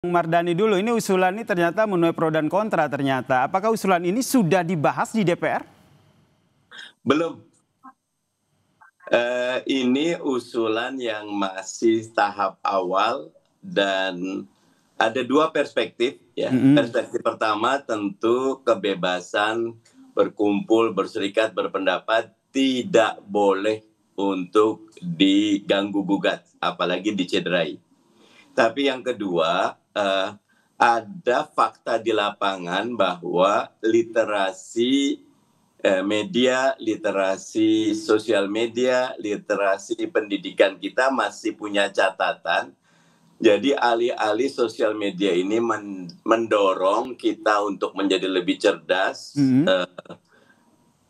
Mardani dulu, ini usulan ini ternyata menuai pro dan kontra ternyata. Apakah usulan ini sudah dibahas di DPR? Belum. Ini usulan yang masih tahap awal dan ada dua perspektif ya. Perspektif pertama tentu kebebasan berkumpul, berserikat, berpendapat tidak boleh untuk diganggu gugat, apalagi dicederai. Tapi yang kedua, ada fakta di lapangan bahwa literasi media, literasi sosial media, literasi pendidikan kita masih punya catatan. Jadi alih-alih sosial media ini mendorong kita untuk menjadi lebih cerdas,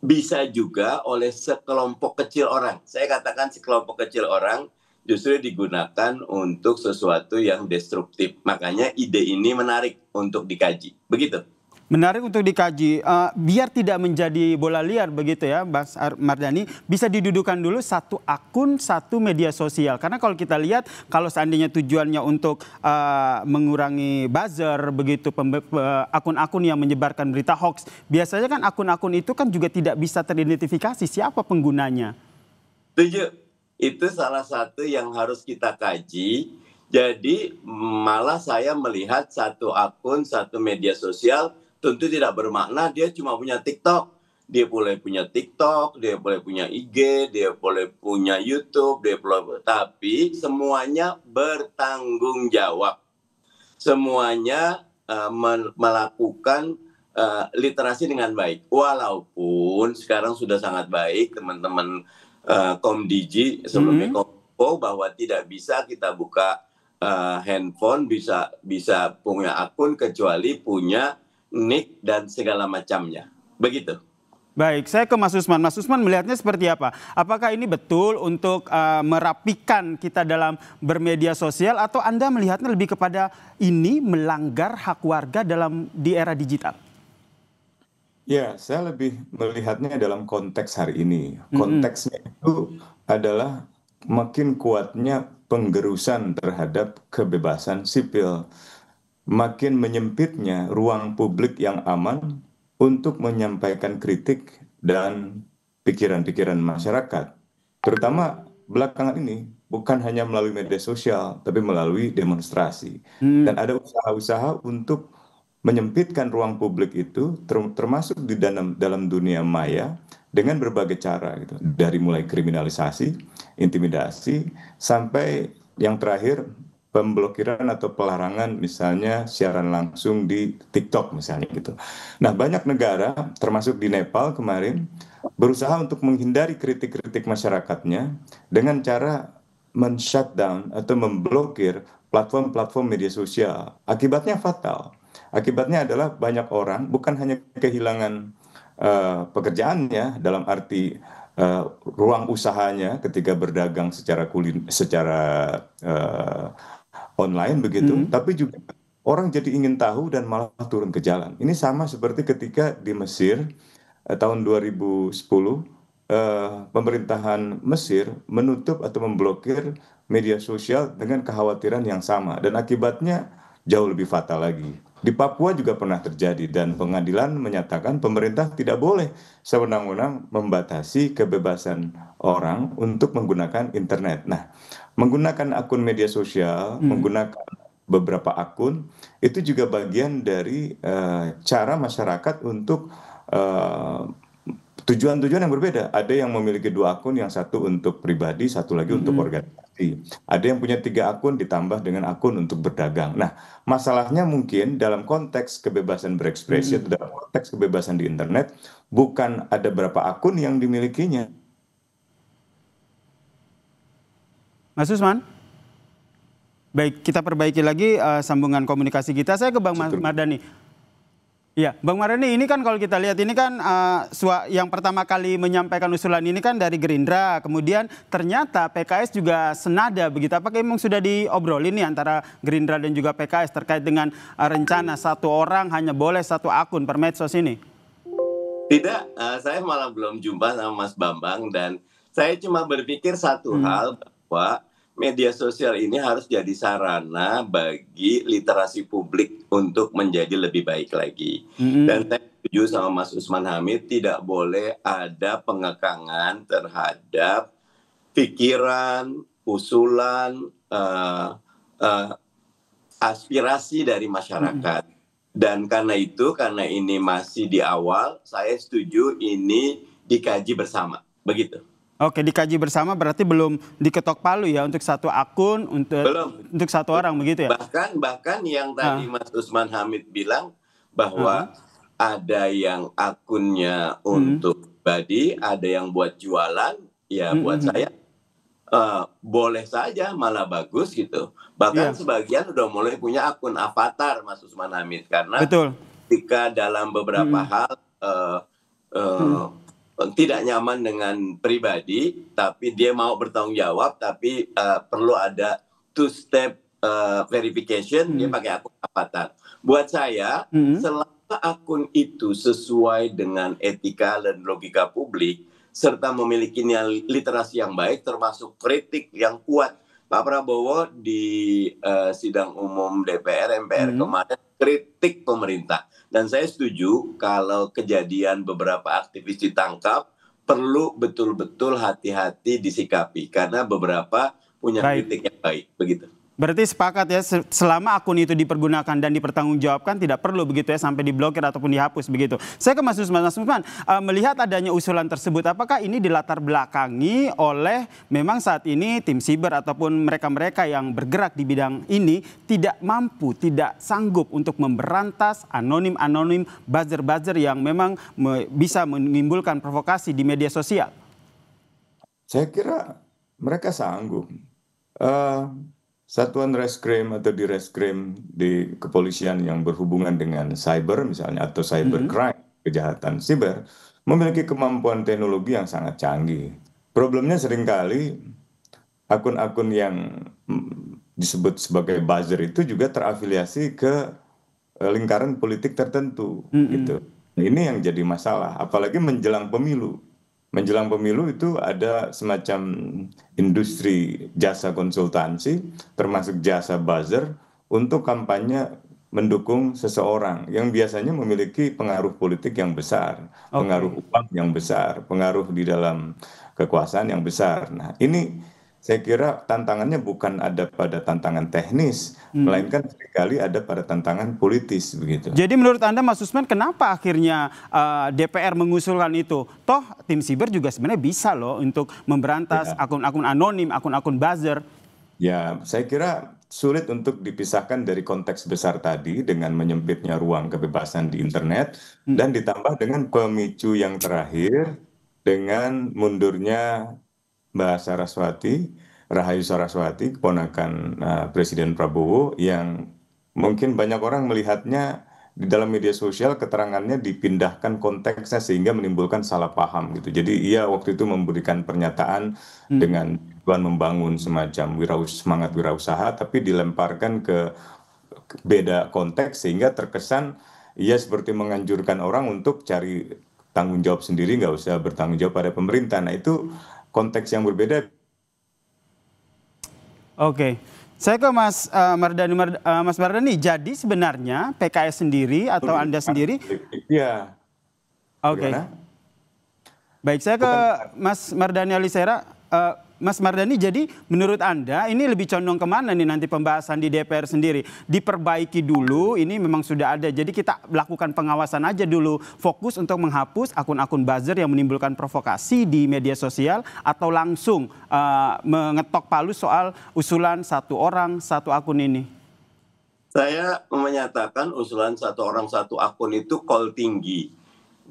bisa juga oleh sekelompok kecil orang. Saya katakan sekelompok kecil orang justru digunakan untuk sesuatu yang destruktif. Makanya ide ini menarik untuk dikaji. Begitu. Menarik untuk dikaji, biar tidak menjadi bola liar begitu ya Mas Mardani, bisa didudukan dulu satu akun, satu media sosial. Karena kalau kita lihat, kalau seandainya tujuannya untuk mengurangi buzzer, begitu akun-akun yang menyebarkan berita hoax, biasanya kan akun-akun itu kan juga tidak bisa teridentifikasi siapa penggunanya. Setuju, itu salah satu yang harus kita kaji. Jadi malah saya melihat satu akun, satu media sosial tentu tidak bermakna dia cuma punya TikTok. Dia boleh punya TikTok, dia boleh punya IG, dia boleh punya YouTube, tapi semuanya bertanggung jawab. Semuanya melakukan literasi dengan baik. Walaupun sekarang sudah sangat baik teman-teman Komdigi sebelumnya bahwa tidak bisa kita buka handphone, bisa punya akun kecuali punya nick dan segala macamnya. Begitu. Baik, saya ke Mas Usman. Mas Usman melihatnya seperti apa? Apakah ini betul untuk merapikan kita dalam bermedia sosial atau Anda melihatnya lebih kepada ini melanggar hak warga di era digital? Ya, saya lebih melihatnya dalam konteks hari ini. Konteksnya itu adalah makin kuatnya penggerusan terhadap kebebasan sipil. Makin menyempitnya ruang publik yang aman untuk menyampaikan kritik dan pikiran-pikiran masyarakat. Terutama belakangan ini bukan hanya melalui media sosial, tapi melalui demonstrasi. Dan ada usaha-usaha untuk menyempitkan ruang publik itu, termasuk di dalam dunia maya, dengan berbagai cara, gitu. Dari mulai kriminalisasi, intimidasi, sampai yang terakhir pemblokiran atau pelarangan misalnya siaran langsung di TikTok misalnya gitu. Nah, banyak negara termasuk di Nepal kemarin berusaha untuk menghindari kritik-kritik masyarakatnya dengan cara men-shutdown atau memblokir platform-platform media sosial. Akibatnya fatal. Akibatnya adalah banyak orang bukan hanya kehilangan pekerjaannya dalam arti ruang usahanya ketika berdagang secara online begitu, tapi juga orang jadi ingin tahu dan malah turun ke jalan. Ini sama seperti ketika di Mesir tahun 2010 pemerintahan Mesir menutup atau memblokir media sosial dengan kekhawatiran yang sama dan akibatnya jauh lebih fatal lagi. Di Papua juga pernah terjadi dan pengadilan menyatakan pemerintah tidak boleh sewenang-wenang membatasi kebebasan orang untuk menggunakan internet. Nah, menggunakan akun media sosial, menggunakan beberapa akun, itu juga bagian dari cara masyarakat untuk tujuan-tujuan yang berbeda. Ada yang memiliki dua akun, yang satu untuk pribadi, satu lagi untuk organisasi. Ada yang punya 3 akun ditambah dengan akun untuk berdagang. Nah, masalahnya mungkin dalam konteks kebebasan berekspresi, atau dalam konteks kebebasan di internet, bukan ada berapa akun yang dimilikinya. Mas Usman? Baik, kita perbaiki lagi sambungan komunikasi kita. Saya ke Bang Mardani. Ya, Bang Mardani, ini kan kalau kita lihat ini kan yang pertama kali menyampaikan usulan ini kan dari Gerindra, kemudian ternyata PKS juga senada begitu. Apakah memang sudah diobrolin nih antara Gerindra dan juga PKS terkait dengan rencana satu orang hanya boleh satu akun per medsos ini? Tidak, saya malah belum jumpa sama Mas Bambang dan saya cuma berpikir satu hal bahwa media sosial ini harus jadi sarana bagi literasi publik untuk menjadi lebih baik lagi. Dan saya setuju sama Mas Usman Hamid, tidak boleh ada pengekangan terhadap pikiran, usulan, aspirasi dari masyarakat. Dan karena ini masih di awal, saya setuju ini dikaji bersama, begitu. Oke, dikaji bersama berarti belum diketok palu ya untuk satu akun, untuk satu orang, begitu ya? Bahkan yang tadi Mas Usman Hamid bilang bahwa ada yang akunnya untuk pribadi, ada yang buat jualan, ya buat saya boleh saja, malah bagus gitu. Bahkan sebagian udah mulai punya akun avatar, Mas Usman Hamid, karena ketika dalam beberapa hal tidak nyaman dengan pribadi, tapi dia mau bertanggung jawab, tapi perlu ada two-step verification, dia pakai akun avatar. Buat saya, selama akun itu sesuai dengan etika dan logika publik, serta memiliki literasi yang baik, termasuk kritik yang kuat. Pak Prabowo di sidang umum DPR, MPR kemarin kritik pemerintah. Dan saya setuju kalau kejadian beberapa aktivis ditangkap, perlu betul-betul hati-hati disikapi. Karena beberapa punya kritik yang baik, begitu. Berarti sepakat ya, selama akun itu dipergunakan dan dipertanggungjawabkan, tidak perlu begitu ya sampai diblokir ataupun dihapus begitu. Saya ke Mas Usman. Mas Usman, melihat adanya usulan tersebut, apakah ini dilatar belakangi oleh memang saat ini tim siber ataupun mereka-mereka yang bergerak di bidang ini tidak mampu, tidak sanggup untuk memberantas anonim-anonim, buzzer-buzzer yang memang bisa menimbulkan provokasi di media sosial? Saya kira mereka sanggup. Satuan reskrim atau direskrim di kepolisian yang berhubungan dengan cyber misalnya atau cybercrime, kejahatan siber, memiliki kemampuan teknologi yang sangat canggih. Problemnya seringkali akun-akun yang disebut sebagai buzzer itu juga terafiliasi ke lingkaran politik tertentu, gitu. Ini yang jadi masalah, apalagi menjelang pemilu. Menjelang pemilu itu ada semacam industri jasa konsultansi, termasuk jasa buzzer, untuk kampanye mendukung seseorang yang biasanya memiliki pengaruh politik yang besar, pengaruh uang yang besar, pengaruh di dalam kekuasaan yang besar. Nah, ini saya kira tantangannya bukan ada pada tantangan teknis, melainkan seringkali ada pada tantangan politis begitu. Jadi menurut Anda, Mas Usman, kenapa akhirnya DPR mengusulkan itu? Toh tim siber juga sebenarnya bisa loh untuk memberantas akun-akun anonim, akun-akun buzzer. Ya, saya kira sulit untuk dipisahkan dari konteks besar tadi dengan menyempitnya ruang kebebasan di internet dan ditambah dengan pemicu yang terakhir dengan mundurnya Mbak Saraswati, Rahayu Saraswati, keponakan Presiden Prabowo, yang mungkin banyak orang melihatnya di dalam media sosial keterangannya dipindahkan konteksnya sehingga menimbulkan salah paham gitu. Jadi ia waktu itu memberikan pernyataan dengan tujuan membangun semacam semangat wirausaha, tapi dilemparkan ke beda konteks sehingga terkesan ia seperti menganjurkan orang untuk cari tanggung jawab sendiri, nggak usah bertanggung jawab pada pemerintah. Nah, itu konteks yang berbeda. Oke, saya ke Mas Mardhani. Mas Mardhani, jadi sebenarnya PKS sendiri atau Anda sendiri? Iya. Oke. Baik, saya ke Mas Mardhani Alisera. Mas Mardhani, jadi menurut Anda ini lebih condong kemana nih nanti pembahasan di DPR sendiri? Diperbaiki dulu, ini memang sudah ada. Jadi kita lakukan pengawasan aja dulu. Fokus untuk menghapus akun-akun buzzer yang menimbulkan provokasi di media sosial, atau langsung mengetok palu soal usulan satu orang, satu akun ini? Saya menyatakan usulan satu orang, satu akun itu call tinggi.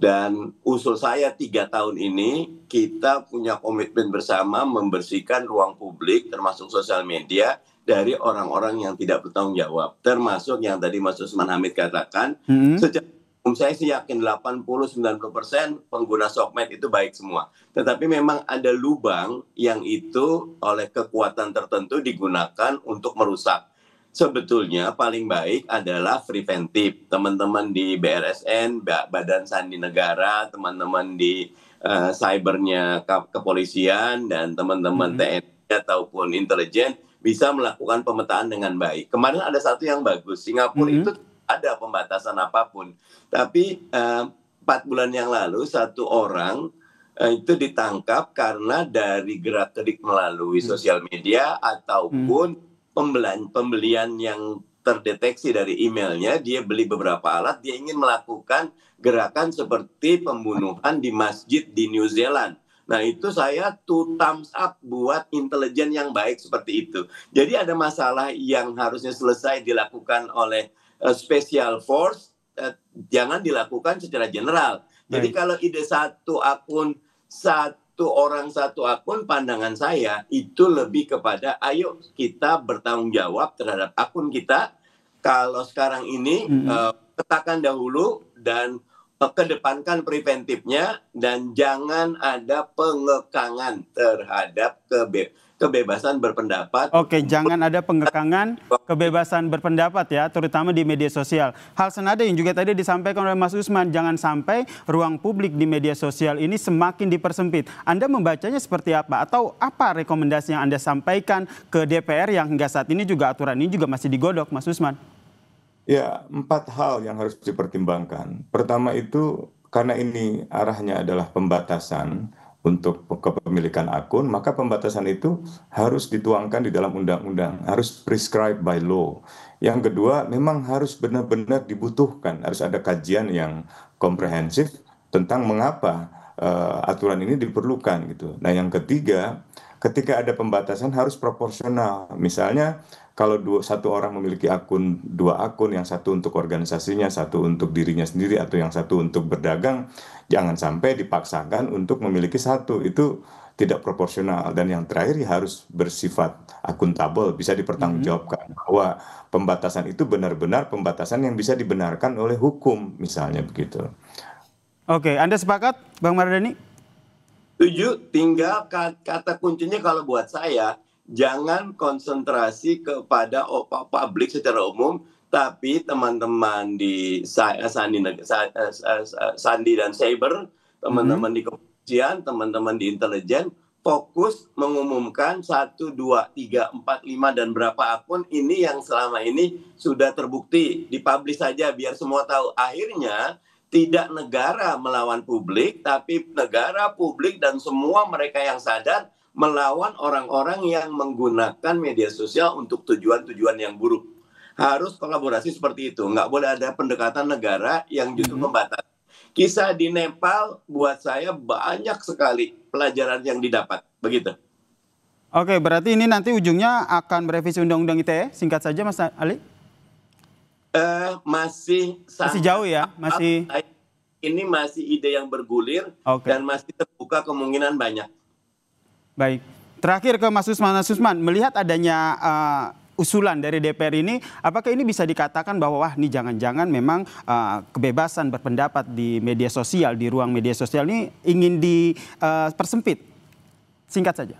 Dan usul saya 3 tahun ini, kita punya komitmen bersama membersihkan ruang publik, termasuk sosial media, dari orang-orang yang tidak bertanggung jawab. Termasuk yang tadi Mas Usman Hamid katakan, secara umum saya sih yakin 80-90% pengguna sosmed itu baik semua. Tetapi memang ada lubang yang itu oleh kekuatan tertentu digunakan untuk merusak. Sebetulnya paling baik adalah preventif. Teman-teman di BRSN, Badan Sandi Negara, teman-teman di cybernya kepolisian, dan teman-teman TNI ataupun intelijen bisa melakukan pemetaan dengan baik. Kemarin ada satu yang bagus, Singapura itu ada pembatasan apapun. Tapi 4 bulan yang lalu satu orang itu ditangkap karena dari gerak-gerik melalui sosial media ataupun pembelian yang terdeteksi dari emailnya, dia beli beberapa alat, dia ingin melakukan gerakan seperti pembunuhan di masjid di New Zealand. Nah itu saya 2 thumbs up buat intelijen yang baik seperti itu. Jadi ada masalah yang harusnya selesai dilakukan oleh Special Force, jangan dilakukan secara general. Jadi kalau ide satu akun, satu orang satu akun, pandangan saya itu lebih kepada ayo kita bertanggung jawab terhadap akun kita. Kalau sekarang ini katakan dahulu dan kedepankan preventifnya, dan jangan ada pengekangan terhadap kebebasan berpendapat. Oke, jangan ada pengekangan kebebasan berpendapat ya, terutama di media sosial. Hal senada yang juga tadi disampaikan oleh Mas Usman, jangan sampai ruang publik di media sosial ini semakin dipersempit. Anda membacanya seperti apa? Atau apa rekomendasi yang Anda sampaikan ke DPR yang hingga saat ini juga aturan ini juga masih digodok, Mas Usman? Ya, 4 hal yang harus dipertimbangkan. Pertama itu, karena ini arahnya adalah pembatasan untuk kepemilikan akun, maka pembatasan itu harus dituangkan di dalam undang-undang, harus prescribed by law. Yang kedua, memang harus benar-benar dibutuhkan, harus ada kajian yang komprehensif tentang mengapa aturan ini diperlukan gitu. Nah, yang ketiga, ketika ada pembatasan harus proporsional. Misalnya kalau satu orang memiliki 2 akun, yang satu untuk organisasinya, satu untuk dirinya sendiri, atau yang satu untuk berdagang, jangan sampai dipaksakan untuk memiliki satu. Itu tidak proporsional. Dan yang terakhir harus bersifat akuntabel, bisa dipertanggungjawabkan bahwa pembatasan itu benar-benar pembatasan yang bisa dibenarkan oleh hukum, misalnya begitu. Oke, Anda sepakat, Bang Mardhani? Setuju, tinggal kata kuncinya kalau buat saya, jangan konsentrasi kepada publik secara umum, tapi teman-teman di Sandi dan Cyber, teman-teman di kepolisian, teman-teman di intelijen, fokus mengumumkan 1, 2, 3, 4, 5, dan berapa akun ini yang selama ini sudah terbukti, dipublish saja biar semua tahu. Akhirnya tidak negara melawan publik, tapi negara, publik, dan semua mereka yang sadar melawan orang-orang yang menggunakan media sosial untuk tujuan-tujuan yang buruk. Harus kolaborasi seperti itu. Nggak boleh ada pendekatan negara yang justru membatasi. Kisah di Nepal buat saya banyak sekali pelajaran yang didapat. Begitu. Oke, berarti ini nanti ujungnya akan merevisi Undang-Undang ITE. Singkat saja, Mas Ali. Masih jauh ya, ini masih ide yang bergulir dan masih terbuka kemungkinan banyak. Baik, terakhir ke Mas Usman. Mas Usman, melihat adanya usulan dari DPR ini, apakah ini bisa dikatakan bahwa wah ini jangan-jangan memang kebebasan berpendapat di media sosial, di ruang media sosial ini ingin dipersempit? Singkat saja.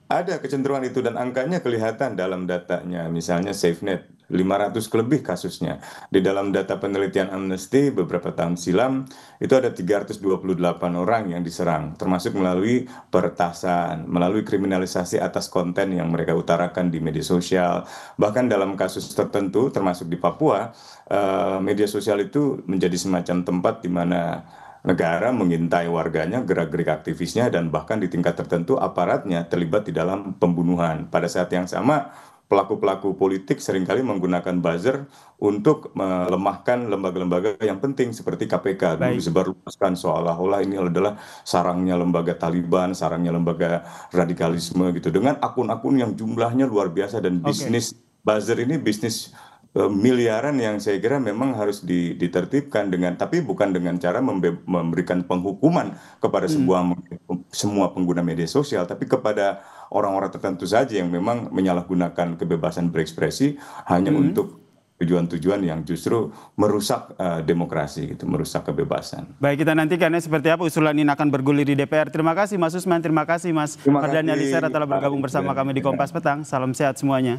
Ada kecenderungan itu dan angkanya kelihatan dalam datanya, misalnya SafeNet, 500 lebih kasusnya. Di dalam data penelitian Amnesty beberapa tahun silam, itu ada 328 orang yang diserang, termasuk melalui peretasan, melalui kriminalisasi atas konten yang mereka utarakan di media sosial. Bahkan dalam kasus tertentu, termasuk di Papua, media sosial itu menjadi semacam tempat di mana negara mengintai warganya, gerak-gerik aktivisnya, dan bahkan di tingkat tertentu aparatnya terlibat di dalam pembunuhan. Pada saat yang sama, pelaku-pelaku politik seringkali menggunakan buzzer untuk melemahkan lembaga-lembaga yang penting seperti KPK. Dulu disebarluaskan seolah-olah ini adalah sarangnya lembaga Taliban, sarangnya lembaga radikalisme gitu. Dengan akun-akun yang jumlahnya luar biasa dan bisnis buzzer ini bisnis miliaran yang saya kira memang harus ditertibkan tapi bukan dengan cara memberikan penghukuman kepada semua pengguna media sosial, tapi kepada orang-orang tertentu saja yang memang menyalahgunakan kebebasan berekspresi hanya untuk tujuan-tujuan yang justru merusak demokrasi, gitu, merusak kebebasan. Baik, kita nantikan seperti apa usulan ini akan bergulir di DPR. Terima kasih Mas Usman, terima kasih Mas Mardhani Alisera telah bergabung bersama kami di Kompas Petang. Salam sehat semuanya.